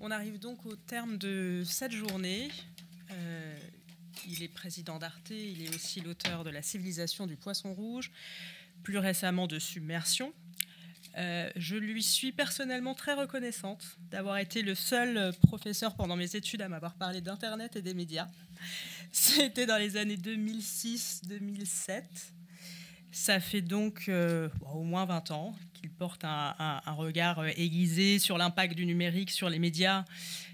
On arrive donc au terme de cette journée. Il est président d'Arte, il est aussi l'auteur de La civilisation du poisson rouge, plus récemment de Submersion. Je lui suis personnellement très reconnaissante d'avoir été le seul professeur pendant mes études à m'avoir parlé d'Internet et des médias. C'était dans les années 2006-2007. Ça fait donc au moins 20 ans qu'il porte un regard aiguisé sur l'impact du numérique, sur les médias,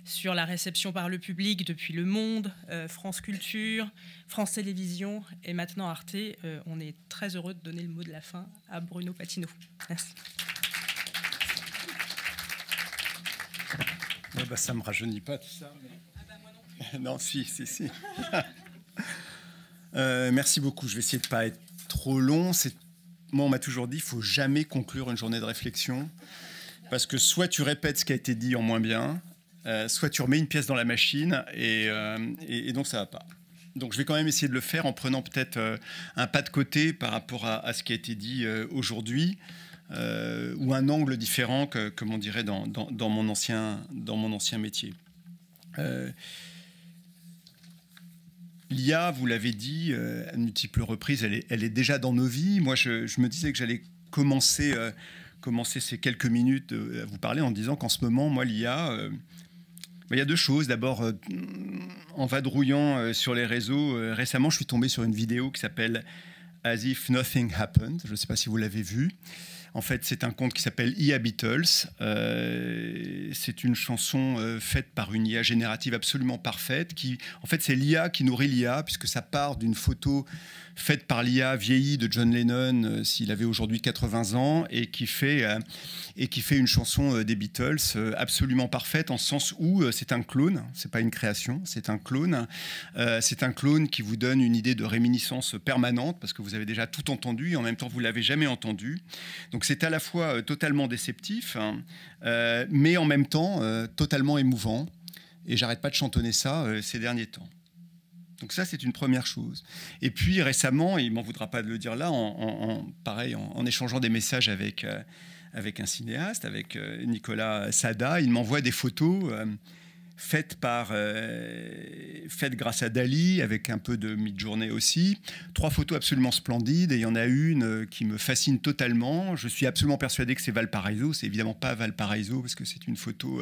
sur la réception par le public depuis Le Monde, France Culture, France Télévisions et maintenant Arte. On est très heureux de donner le mot de la fin à Bruno Patino. Merci. Ouais, bah, ça ne me rajeunit pas tout ça. Mais... Ah bah moi non plus. Non, si. Merci beaucoup. Je vais essayer de ne pas être trop long. Moi, on m'a toujours dit qu'il ne faut jamais conclure une journée de réflexion. Parce que soit tu répètes ce qui a été dit en moins bien, soit tu remets une pièce dans la machine et donc ça ne va pas. Donc je vais quand même essayer de le faire en prenant peut-être un pas de côté par rapport à ce qui a été dit aujourd'hui. Ou un angle différent, comme on dirait dans mon ancien métier. L'IA, vous l'avez dit à multiples reprises, elle est déjà dans nos vies. Moi, je me disais que j'allais commencer ces quelques minutes à vous parler en disant qu'en ce moment, moi, l'IA... il y a deux choses. D'abord, en vadrouillant sur les réseaux, récemment, je suis tombé sur une vidéo qui s'appelle « As if nothing happened ». Je ne sais pas si vous l'avez vue. En fait, c'est un conte qui s'appelle IA Beatles. C'est une chanson faite par une IA générative absolument parfaite. En fait, c'est l'IA qui nourrit l'IA, puisque ça part d'une photo faite par l'IA vieillie de John Lennon, s'il avait aujourd'hui 80 ans, et qui fait une chanson des Beatles absolument parfaite, en sens où c'est un clone, c'est pas une création, c'est un clone. C'est un clone qui vous donne une idée de réminiscence permanente, parce que vous avez déjà tout entendu, et en même temps, vous l'avez jamais entendu. Donc c'est à la fois totalement déceptif, mais en même temps totalement émouvant. Et j'arrête pas de chantonner ça ces derniers temps. Donc ça, c'est une première chose. Et puis récemment, il m'en voudra pas de le dire là, pareil, en échangeant des messages avec un cinéaste, avec Nicolas Sada, il m'envoie des photos faites grâce à Dali, avec un peu de mid-journée aussi. 3 photos absolument splendides, et il y en a une qui me fascine totalement. Je suis absolument persuadé que c'est Valparaiso. C'est évidemment pas Valparaiso, parce que c'est une photo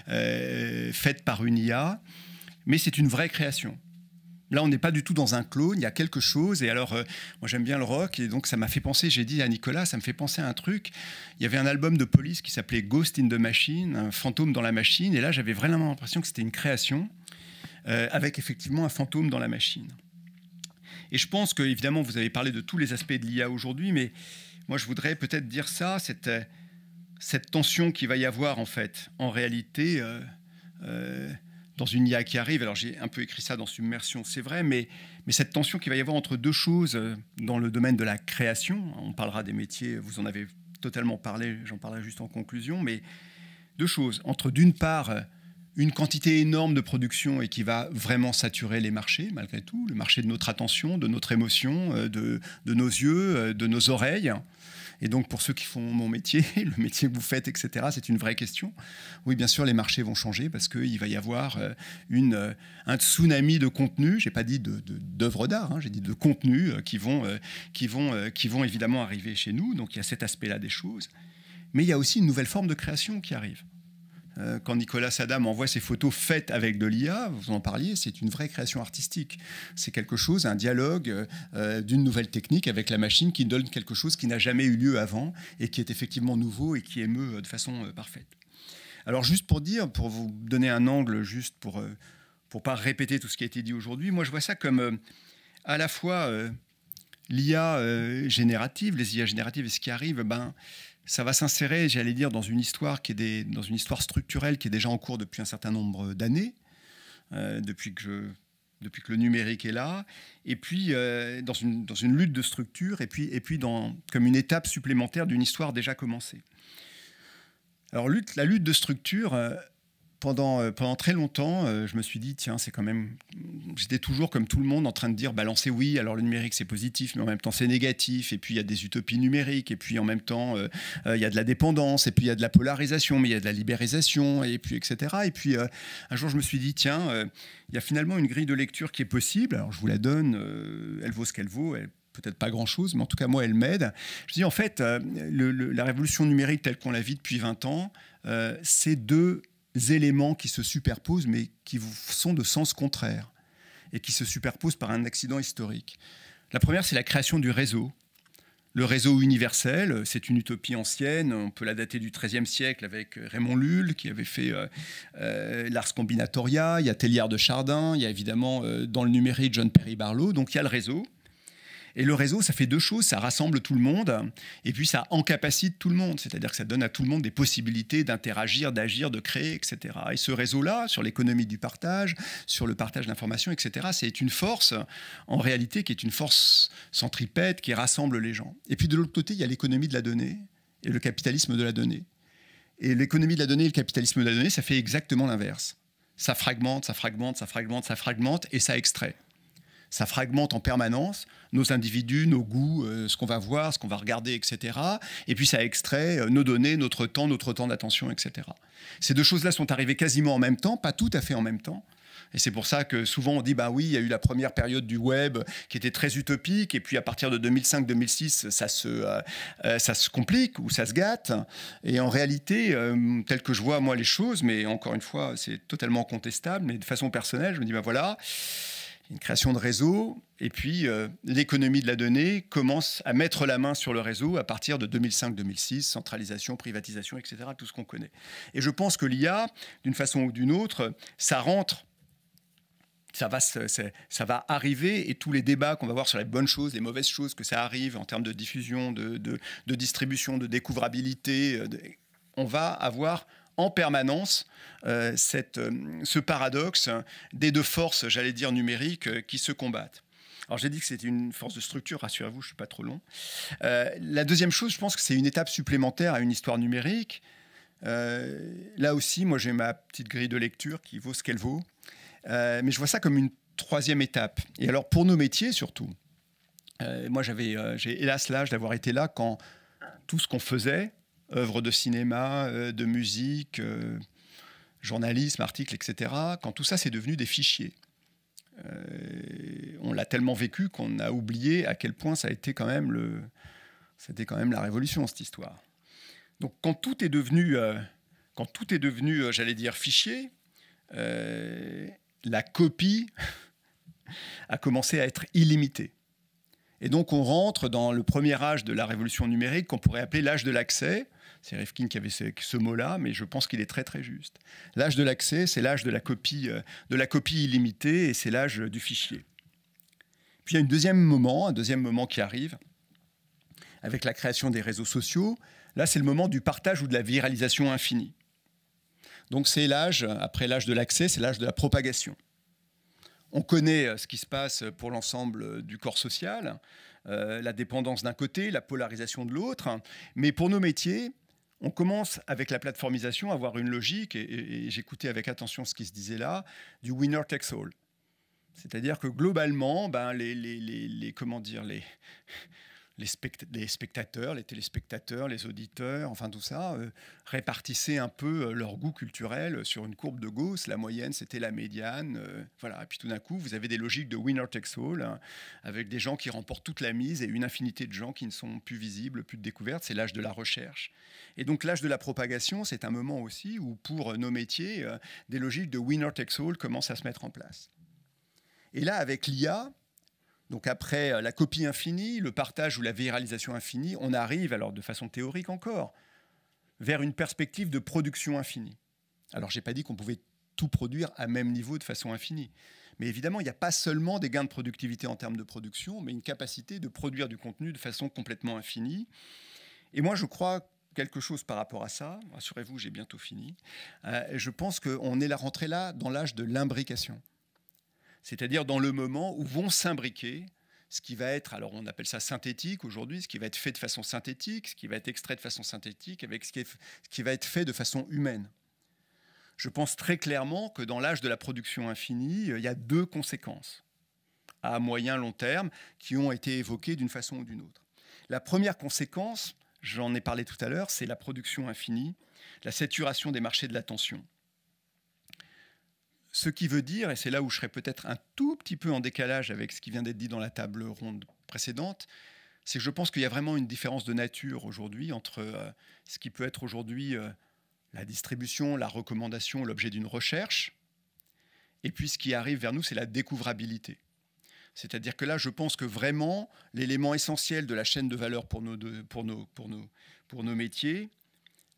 faite par une IA, mais c'est une vraie création. Là, on n'est pas du tout dans un clone, il y a quelque chose. Et alors, moi, j'aime bien le rock, et donc ça m'a fait penser, j'ai dit à Nicolas, ça me fait penser à un truc. Il y avait un album de Police qui s'appelait Ghost in the Machine, un fantôme dans la machine. Et là, j'avais vraiment l'impression que c'était une création, avec effectivement un fantôme dans la machine. Et je pense que, évidemment, vous avez parlé de tous les aspects de l'IA aujourd'hui, mais moi, je voudrais peut-être dire ça, cette tension qu'il va y avoir, en fait, en réalité... dans une IA qui arrive, alors j'ai un peu écrit ça dans Submersion, c'est vrai, mais cette tension qu'il va y avoir entre deux choses dans le domaine de la création, on parlera des métiers, vous en avez totalement parlé, j'en parlerai juste en conclusion, mais deux choses, entre d'une part une quantité énorme de production et qui va vraiment saturer les marchés, malgré tout, le marché de notre attention, de notre émotion, de nos yeux, de nos oreilles. Et donc, pour ceux qui font mon métier, le métier que vous faites, etc., c'est une vraie question. Oui, bien sûr, les marchés vont changer parce qu'il va y avoir un tsunami de contenu. Je n'ai pas dit d'œuvres d'art, hein, j'ai dit de contenus qui vont évidemment arriver chez nous. Donc, il y a cet aspect-là des choses. Mais il y a aussi une nouvelle forme de création qui arrive. Quand Nicolas Sada m'envoie ces photos faites avec de l'IA, vous en parliez, c'est une vraie création artistique. C'est quelque chose, un dialogue d'une nouvelle technique avec la machine qui donne quelque chose qui n'a jamais eu lieu avant et qui est effectivement nouveau et qui émeut de façon parfaite. Alors juste pour vous donner un angle, juste pour pas répéter tout ce qui a été dit aujourd'hui, moi je vois ça comme à la fois l'IA générative, les IA génératives et ce qui arrive, ça va s'insérer, j'allais dire, dans une histoire dans une histoire structurelle qui est déjà en cours depuis un certain nombre d'années, depuis que le numérique est là, et puis dans une lutte de structure, et puis comme une étape supplémentaire d'une histoire déjà commencée. Alors la lutte de structure, pendant très longtemps, je me suis dit, tiens, c'est quand même... J'étais toujours comme tout le monde en train de dire, balancer, oui, alors le numérique c'est positif, mais en même temps c'est négatif, et puis il y a des utopies numériques, et puis en même temps il y a de la dépendance, et puis il y a de la polarisation, mais il y a de la libéralisation, et puis etc. Et puis un jour je me suis dit, tiens, il y a finalement une grille de lecture qui est possible, alors je vous la donne, elle vaut ce qu'elle vaut, peut-être pas grand-chose, mais en tout cas, moi, elle m'aide. Je dis, en fait, la révolution numérique telle qu'on la vit depuis 20 ans, c'est deux éléments qui se superposent, mais qui sont de sens contraire et qui se superposent par un accident historique. La première, c'est la création du réseau. Le réseau universel, c'est une utopie ancienne, on peut la dater du XIIIe siècle avec Raymond Lull qui avait fait l'Ars Combinatoria, il y a Teilhard de Chardin, il y a évidemment dans le numérique John Perry Barlow, donc il y a le réseau. Et le réseau, ça fait deux choses, ça rassemble tout le monde et puis ça encapacite tout le monde, c'est-à-dire que ça donne à tout le monde des possibilités d'interagir, d'agir, de créer, etc. Et ce réseau-là, sur l'économie du partage, sur le partage d'informations, etc., c'est une force, en réalité, qui est une force centripète, qui rassemble les gens. Et puis de l'autre côté, il y a l'économie de la donnée et le capitalisme de la donnée. Et l'économie de la donnée et le capitalisme de la donnée, ça fait exactement l'inverse. Ça fragmente, ça fragmente, ça fragmente, ça fragmente et ça extrait. Ça fragmente en permanence nos individus, nos goûts, ce qu'on va voir, ce qu'on va regarder, etc. Et puis ça extrait nos données, notre temps d'attention, etc. Ces deux choses-là sont arrivées quasiment en même temps, pas tout à fait en même temps. Et c'est pour ça que souvent on dit, bah oui, il y a eu la première période du web qui était très utopique, et puis à partir de 2005-2006, ça se complique ou ça se gâte. Et en réalité, tel que je vois moi les choses, mais encore une fois, c'est totalement contestable, mais de façon personnelle, je me dis, bah voilà, une création de réseau, et puis l'économie de la donnée commence à mettre la main sur le réseau à partir de 2005-2006, centralisation, privatisation, etc., tout ce qu'on connaît. Et je pense que l'IA, d'une façon ou d'une autre, ça rentre, ça va arriver, et tous les débats qu'on va voir sur les bonnes choses, les mauvaises choses, que ça arrive en termes de diffusion, de distribution, de découvrabilité, on va avoir en permanence ce paradoxe des deux forces, j'allais dire numériques, qui se combattent. Alors j'ai dit que c'était une force de structure, rassurez-vous, je ne suis pas trop long. La deuxième chose, je pense que c'est une étape supplémentaire à une histoire numérique. Là aussi, moi j'ai ma petite grille de lecture qui vaut ce qu'elle vaut. Mais je vois ça comme une troisième étape. Et alors pour nos métiers surtout, moi j'ai hélas l'âge d'avoir été là quand tout ce qu'on faisait, œuvres de cinéma, de musique, journalisme, articles, etc., quand tout ça c'est devenu des fichiers. On l'a tellement vécu qu'on a oublié à quel point ça a été quand même la révolution, cette histoire. Donc quand tout est devenu, j'allais dire, fichier, la copie a commencé à être illimitée. Et donc on rentre dans le premier âge de la révolution numérique qu'on pourrait appeler l'âge de l'accès. C'est Rifkin qui avait ce mot-là, mais je pense qu'il est très très juste. L'âge de l'accès, c'est l'âge de la copie illimitée, et c'est l'âge du fichier. Puis il y a un deuxième moment qui arrive, avec la création des réseaux sociaux. Là, c'est le moment du partage ou de la viralisation infinie. Donc c'est l'âge, après l'âge de l'accès, c'est l'âge de la propagation. On connaît ce qui se passe pour l'ensemble du corps social, la dépendance d'un côté, la polarisation de l'autre, mais pour nos métiers, on commence avec la plateformisation à avoir une logique, et j'écoutais avec attention ce qui se disait là, du winner takes all. C'est-à-dire que globalement, les spectateurs, les téléspectateurs, les auditeurs, enfin tout ça, répartissaient un peu leur goût culturel sur une courbe de Gauss. La moyenne, c'était la médiane. Voilà. Et puis tout d'un coup, vous avez des logiques de winner takes all, hein, avec des gens qui remportent toute la mise et une infinité de gens qui ne sont plus visibles, plus de découvertes. C'est l'âge de la recherche. Et donc l'âge de la propagation, c'est un moment aussi où, pour nos métiers, des logiques de winner takes all commencent à se mettre en place. Et là, avec l'IA, donc après la copie infinie, le partage ou la viralisation infinie, on arrive, alors de façon théorique encore, vers une perspective de production infinie. Alors je n'ai pas dit qu'on pouvait tout produire à même niveau de façon infinie. Mais évidemment, il n'y a pas seulement des gains de productivité en termes de production, mais une capacité de produire du contenu de façon complètement infinie. Et moi, je crois quelque chose par rapport à ça. Rassurez-vous, j'ai bientôt fini. Je pense qu'on est rentré là dans l'âge de l'imbrication. C'est-à-dire dans le moment où vont s'imbriquer ce qui va être, alors on appelle ça synthétique aujourd'hui, ce qui va être fait de façon synthétique, ce qui va être extrait de façon synthétique, avec ce qui va être fait de façon humaine. je pense très clairement que dans l'âge de la production infinie, il y a 2 conséquences à moyen long terme qui ont été évoquées d'une façon ou d'une autre. La première conséquence, j'en ai parlé tout à l'heure, c'est la production infinie, la saturation des marchés de l'attention. Ce qui veut dire, et c'est là où je serais peut-être un tout petit peu en décalage avec ce qui vient d'être dit dans la table ronde précédente, c'est que je pense qu'il y a vraiment une différence de nature aujourd'hui entre ce qui peut être aujourd'hui la distribution, la recommandation, l'objet d'une recherche, et puis ce qui arrive vers nous, c'est la découvrabilité. C'est-à-dire que là, je pense que vraiment, l'élément essentiel de la chaîne de valeur pour nos métiers,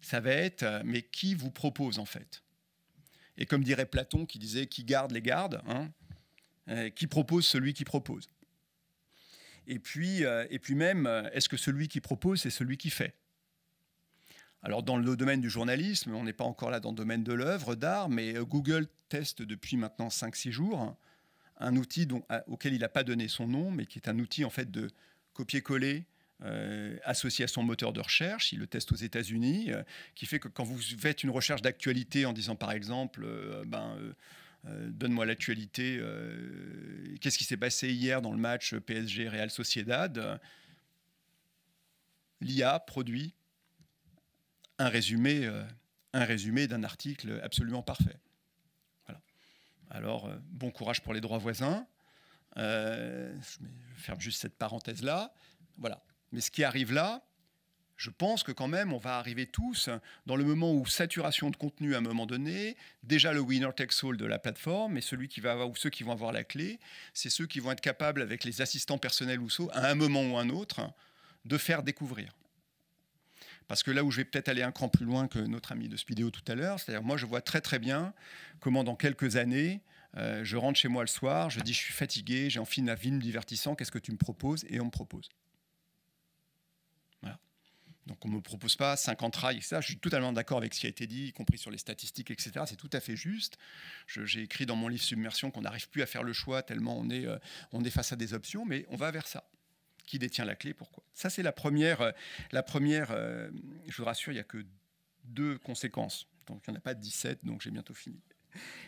ça va être, mais qui vous propose en fait? Et comme dirait Platon, qui disait « qui garde les gardes hein, », qui propose celui qui propose. Et puis même, est-ce que celui qui propose, c'est celui qui fait? Alors dans le domaine du journalisme, on n'est pas encore là dans le domaine de l'œuvre d'art, mais Google teste depuis maintenant 5-6 jours un outil auquel il n'a pas donné son nom, mais qui est un outil en fait de copier-coller associé à son moteur de recherche. Il le teste aux États-Unis, qui fait que quand vous faites une recherche d'actualité en disant par exemple donne-moi l'actualité, qu'est-ce qui s'est passé hier dans le match PSG Real Sociedad, l'IA produit un résumé d'un article absolument parfait. Voilà. Alors, bon courage pour les droits voisins. Je ferme juste cette parenthèse-là. Voilà. Mais ce qui arrive là, je pense que quand même, on va arriver tous dans le moment où saturation de contenu à un moment donné, déjà le winner takes all de la plateforme, et celui qui va avoir, ou ceux qui vont avoir la clé, c'est ceux qui vont être capables, avec les assistants personnels ou so, à un moment ou un autre, de faire découvrir. Parce que là où je vais peut-être aller un cran plus loin que notre ami de Speedéo tout à l'heure, c'est-à-dire moi je vois très très bien comment dans quelques années, je rentre chez moi le soir, je dis je suis fatigué, j'ai envie d'un film divertissant, qu'est-ce que tu me proposes? Et on me propose. Voilà. Donc on ne me propose pas 50 rails, etc. Je suis totalement d'accord avec ce qui a été dit, y compris sur les statistiques, etc. C'est tout à fait juste. J'ai écrit dans mon livre Submersion qu'on n'arrive plus à faire le choix tellement on est face à des options, mais on va vers ça. Qui détient la clé, pourquoi? Ça, c'est la première je vous rassure, il n'y a que 2 conséquences. Donc, il n'y en a pas 17, donc j'ai bientôt fini.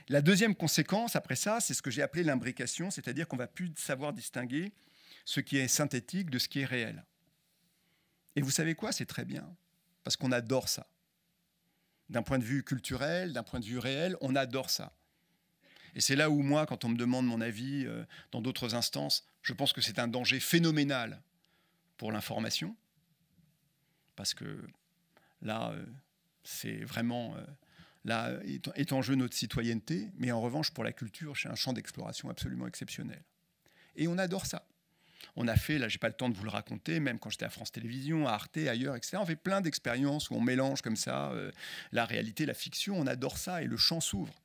La deuxième conséquence, après ça, c'est ce que j'ai appelé l'imbrication, c'est-à-dire qu'on ne va plus savoir distinguer ce qui est synthétique de ce qui est réel. Et vous savez quoi? C'est très bien, parce qu'on adore ça. D'un point de vue culturel, d'un point de vue réel, on adore ça. Et c'est là où moi, quand on me demande mon avis dans d'autres instances, je pense que c'est un danger phénoménal pour l'information, parce que là, c'est vraiment... là est en jeu notre citoyenneté, mais en revanche, pour la culture, c'est un champ d'exploration absolument exceptionnel. Et on adore ça. On a fait, là, j'ai pas le temps de vous le raconter, même quand j'étais à France Télévisions, à Arte, ailleurs, etc. On fait plein d'expériences où on mélange comme ça la réalité, la fiction. On adore ça et le champ s'ouvre.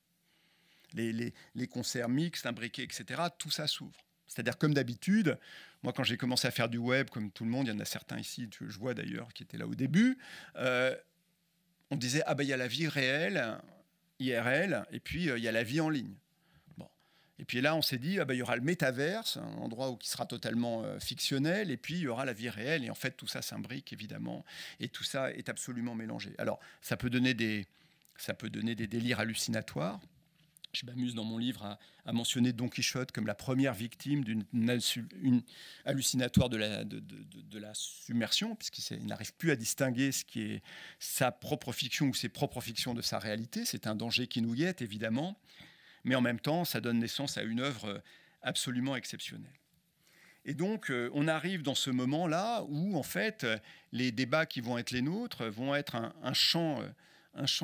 Les concerts mixtes, imbriqués, etc., tout ça s'ouvre. C'est-à-dire, comme d'habitude, moi, quand j'ai commencé à faire du web, comme tout le monde, il y en a certains ici, je vois d'ailleurs, qui étaient là au début, on disait, ah ben, il y a la vie réelle, IRL, et puis il y a la vie en ligne. Bon. Et puis là, on s'est dit, ah ben, il y aura le métaverse, un endroit qui sera totalement fictionnel, et puis il y aura la vie réelle, et en fait, tout ça s'imbrique, évidemment, et tout ça est absolument mélangé. Alors, ça peut donner des délires hallucinatoires. Je m'amuse dans mon livre à mentionner Don Quichotte comme la première victime d'une hallucinatoire de la submersion, puisqu'il n'arrive plus à distinguer ce qui est sa propre fiction ou ses propres fictions de sa réalité. C'est un danger qui nous guette, évidemment, mais en même temps, ça donne naissance à une œuvre absolument exceptionnelle. Et donc, on arrive dans ce moment-là où, en fait, les débats qui vont être les nôtres vont être un champ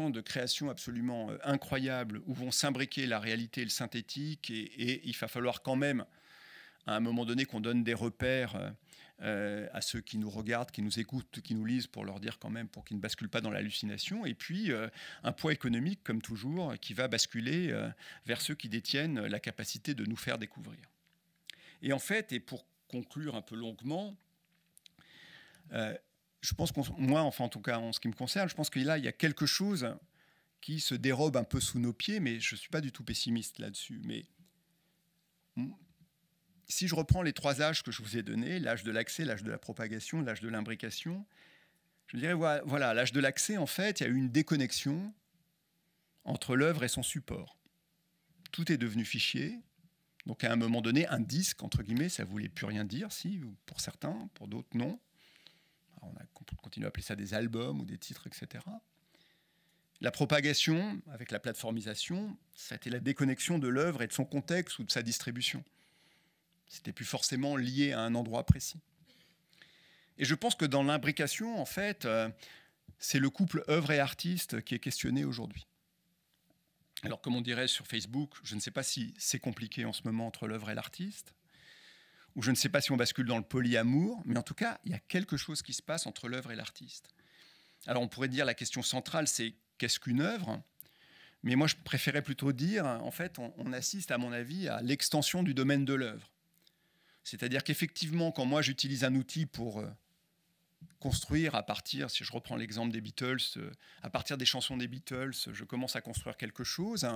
de création absolument incroyable où vont s'imbriquer la réalité et le synthétique et il va falloir quand même, à un moment donné, qu'on donne des repères à ceux qui nous regardent, qui nous écoutent, qui nous lisent pour leur dire quand même, pour qu'ils ne basculent pas dans l'hallucination. Et puis, un poids économique, comme toujours, qui va basculer vers ceux qui détiennent la capacité de nous faire découvrir. Et en fait, et pour conclure un peu longuement, je pense moi, enfin en tout cas en ce qui me concerne, je pense que là, il y a quelque chose qui se dérobe un peu sous nos pieds, mais je ne suis pas du tout pessimiste là-dessus. Mais si je reprends les 3 âges que je vous ai donnés, l'âge de l'accès, l'âge de la propagation, l'âge de l'imbrication, je dirais, voilà, l'âge de l'accès, en fait, il y a eu une déconnexion entre l'œuvre et son support. Tout est devenu fichier. Donc à un moment donné, un disque, entre guillemets, ça ne voulait plus rien dire, si, pour certains, pour d'autres, non. Alors, on continue à appeler ça des albums ou des titres, etc. La propagation, avec la plateformisation, ça a été la déconnexion de l'œuvre et de son contexte ou de sa distribution. C'était plus forcément lié à un endroit précis. Et je pense que dans l'imbrication, en fait, c'est le couple œuvre et artiste qui est questionné aujourd'hui. Alors, comme on dirait sur Facebook, je ne sais pas si c'est compliqué en ce moment entre l'œuvre et l'artiste, ou je ne sais pas si on bascule dans le polyamour, mais en tout cas, il y a quelque chose qui se passe entre l'œuvre et l'artiste. Alors, on pourrait dire la question centrale, c'est qu'est-ce qu'une œuvre ? Mais moi, je préférais plutôt dire, en fait, on assiste, à mon avis, à l'extension du domaine de l'œuvre. C'est-à-dire qu'effectivement, quand moi, j'utilise un outil pour construire à partir, si je reprends l'exemple des Beatles, à partir des chansons des Beatles, je commence à construire quelque chose.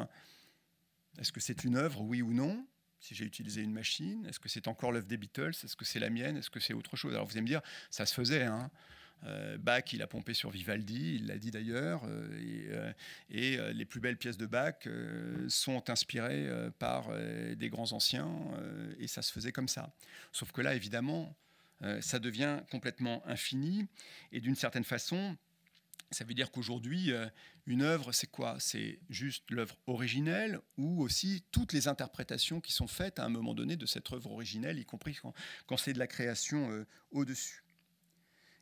Est-ce que c'est une œuvre, oui ou non ? Si j'ai utilisé une machine, est-ce que c'est encore l'œuvre des Beatles ? Est-ce que c'est la mienne ? Est-ce que c'est autre chose ? Alors vous allez me dire, ça se faisait. Hein. Bach, il a pompé sur Vivaldi, il l'a dit d'ailleurs, et les plus belles pièces de Bach sont inspirées par des grands anciens, et ça se faisait comme ça. Sauf que là, évidemment, ça devient complètement infini, et d'une certaine façon, ça veut dire qu'aujourd'hui, une œuvre, c'est quoi ? C'est juste l'œuvre originelle ou aussi toutes les interprétations qui sont faites à un moment donné de cette œuvre originelle, y compris quand c'est de la création au-dessus.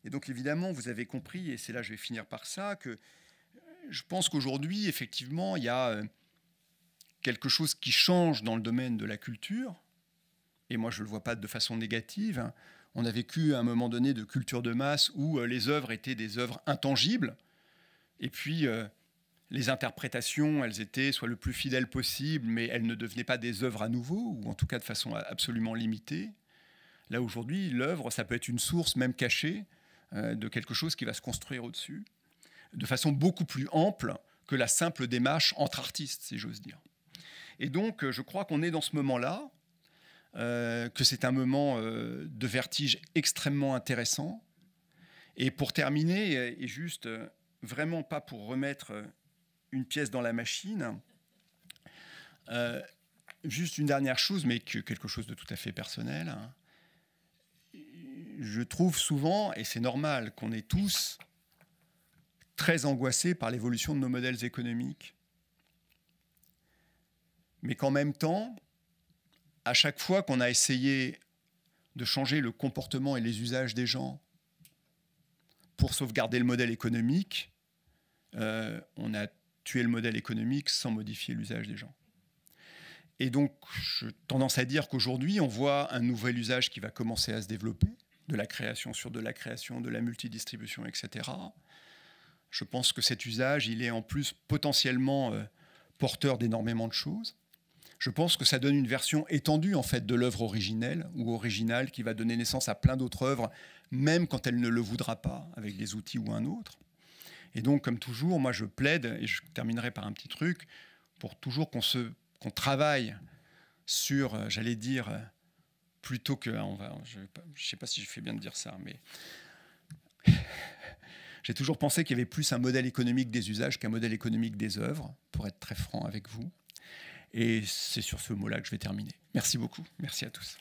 Et donc évidemment, vous avez compris, et c'est là que je vais finir par ça, que je pense qu'aujourd'hui, effectivement, il y a quelque chose qui change dans le domaine de la culture, et moi je ne le vois pas de façon négative. On a vécu à un moment donné de culture de masse où les œuvres étaient des œuvres intangibles, et puis les interprétations, elles étaient soit le plus fidèles possible, mais elles ne devenaient pas des œuvres à nouveau, ou en tout cas de façon absolument limitée. Là aujourd'hui, l'œuvre, ça peut être une source même cachée de quelque chose qui va se construire au-dessus, de façon beaucoup plus ample que la simple démarche entre artistes, si j'ose dire. Et donc, je crois qu'on est dans ce moment-là, que c'est un moment de vertige extrêmement intéressant. Et pour terminer, et juste vraiment pas pour remettre une pièce dans la machine, juste une dernière chose, mais quelque chose de tout à fait personnel. Hein. Je trouve souvent, et c'est normal, qu'on est tous très angoissés par l'évolution de nos modèles économiques. Mais qu'en même temps, à chaque fois qu'on a essayé de changer le comportement et les usages des gens pour sauvegarder le modèle économique, on a tué le modèle économique sans modifier l'usage des gens. Et donc, j'ai tendance à dire qu'aujourd'hui, on voit un nouvel usage qui va commencer à se développer, de la création sur de la création, de la multidistribution, etc. Je pense que cet usage, il est en plus potentiellement porteur d'énormément de choses. Je pense que ça donne une version étendue en fait de l'œuvre originelle ou originale qui va donner naissance à plein d'autres œuvres, même quand elle ne le voudra pas, avec des outils ou un autre. Et donc, comme toujours, moi je plaide, et je terminerai par un petit truc, pour toujours qu'on travaille sur, j'allais dire, plutôt que... je ne sais pas si je fais bien de dire ça, mais... J'ai toujours pensé qu'il y avait plus un modèle économique des usages qu'un modèle économique des œuvres, pour être très franc avec vous. Et c'est sur ce mot-là que je vais terminer. Merci beaucoup. Merci à tous.